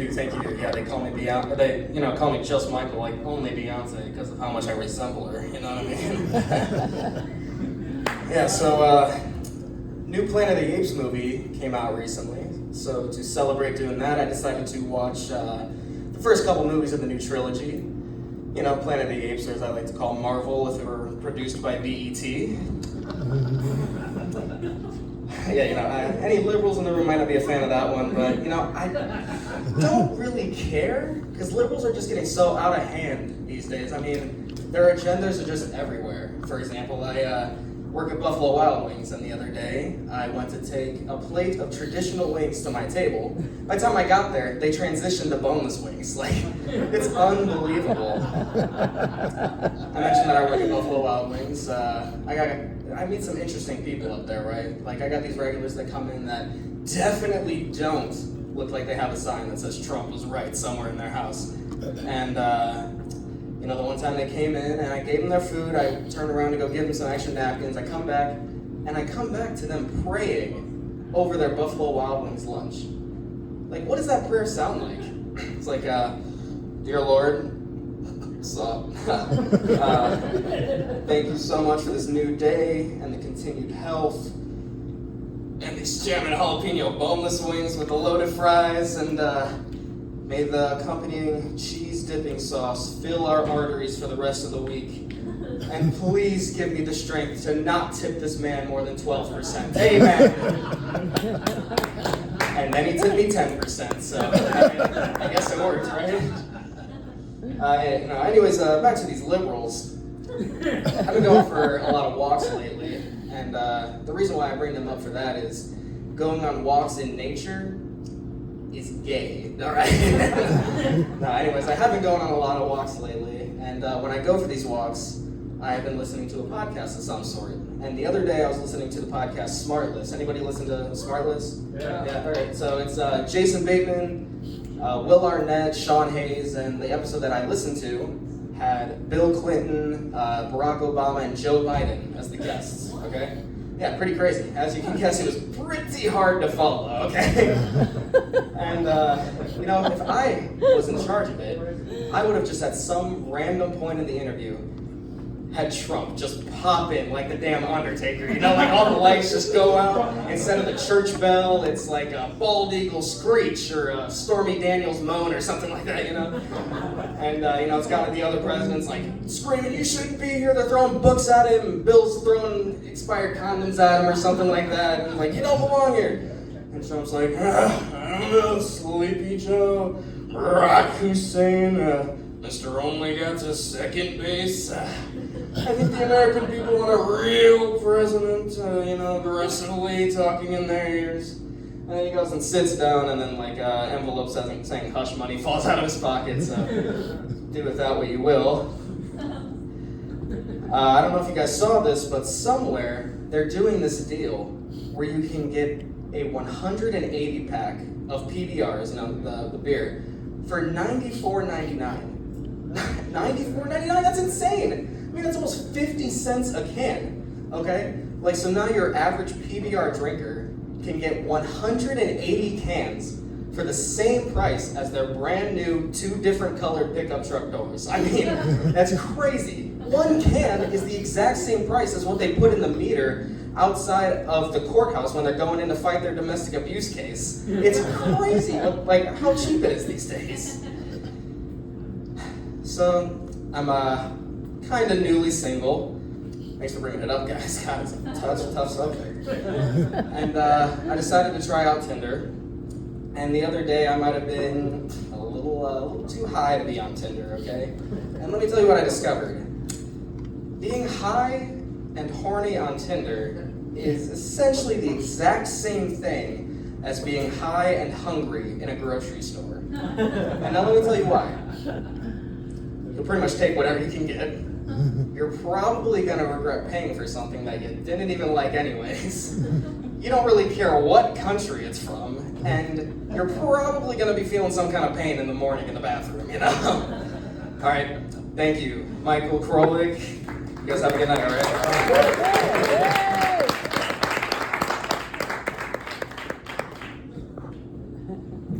you. Yeah, they call me Beyonce. They, call me just Michael, like only Beyonce, because of how much I resemble her. You know what I mean? Yeah. So, new Planet of the Apes movie came out recently. So to celebrate doing that, I decided to watch the first couple movies of the new trilogy. Planet of the Apes, or as I like to call Marvel, if it were produced by BET. Yeah, any liberals in the room might not be a fan of that one, but, I don't really care, because liberals are just getting so out of hand these days. I mean, their agendas are just everywhere. For example, I work at Buffalo Wild Wings, and the other day, I went to take a plate of traditional wings to my table. By the time I got there, they transitioned to boneless wings. Like, it's unbelievable. I mentioned that I work at Buffalo Wild Wings. I meet some interesting people up there, right? Like, I got these regulars that come in that definitely don't look like they have a sign that says Trump was right somewhere in their house. And, the one time they came in and I gave them their food, I turned around to go give them some extra napkins. I come back to them praying over their Buffalo Wild Wings lunch. Like, what does that prayer sound like? It's like, Dear Lord, what's up? Thank you so much for this new day and the continued health and these jamming jalapeno boneless wings with the loaded fries, and may the accompanying cheese dipping sauce fill our arteries for the rest of the week. And please give me the strength to not tip this man more than 12%. Amen. And then he tipped me 10%, so I guess it worked, right? Anyways, back to these liberals. I've been going for a lot of walks lately, and the reason why I bring them up for that is going on walks in nature is gay, all right? No, anyways, I have been going on a lot of walks lately, and when I go for these walks, I have been listening to a podcast of some sort. And the other day, I was listening to the podcast Smartless. Anybody listen to Smartless? Yeah. All right. So it's Jason Bateman, Will Arnett, Sean Hayes, and the episode that I listened to had Bill Clinton, Barack Obama, and Joe Biden as the guests. Okay. Yeah, pretty crazy. As you can guess, it was pretty hard to follow. Okay. And if I was in charge of it, I would have just at some random point in the interview had Trump just pop in like the damn Undertaker, like all the lights just go out. Instead of the church bell, it's like a bald eagle screech or a Stormy Daniels moan or something like that, And, it's got the other presidents like screaming, you shouldn't be here, they're throwing books at him, and Bill's throwing expired condoms at him or something like that, and like, you don't belong here. And Trump's like, I don't know, Sleepy Joe, Barack Hussein, Mr. Only got to second base. I think the American people want a real president, aggressively talking in their ears. And then he goes and sits down, and then envelope saying hush money falls out of his pocket, so do with that what you will. I don't know if you guys saw this, but somewhere they're doing this deal where you can get a 180 pack of PBRs, the beer, for $94.99. $94.99? That's insane! I mean, that's almost 50 cents a can, okay? So now your average PBR drinker can get 180 cans for the same price as their brand new 2 different colored pickup truck doors. I mean, that's crazy. 1 can is the exact same price as what they put in the meter outside of the courthouse when they're going in to fight their domestic abuse case. It's crazy, how cheap it is these days. So, I'm kind of newly single. Thanks for bringing it up, guys. God, it's a tough subject. And I decided to try out Tinder. And the other day, I might have been a little too high to be on Tinder, okay? And let me tell you what I discovered. Being high and horny on Tinder is essentially the exact same thing as being high and hungry in a grocery store. And now let me tell you why. You'll pretty much take whatever you can get. You're probably going to regret paying for something that you didn't even like anyways. You don't really care what country it's from, and you're probably going to be feeling some kind of pain in the morning in the bathroom, All right, thank you, Mike Krolik. You guys have a good night, all right?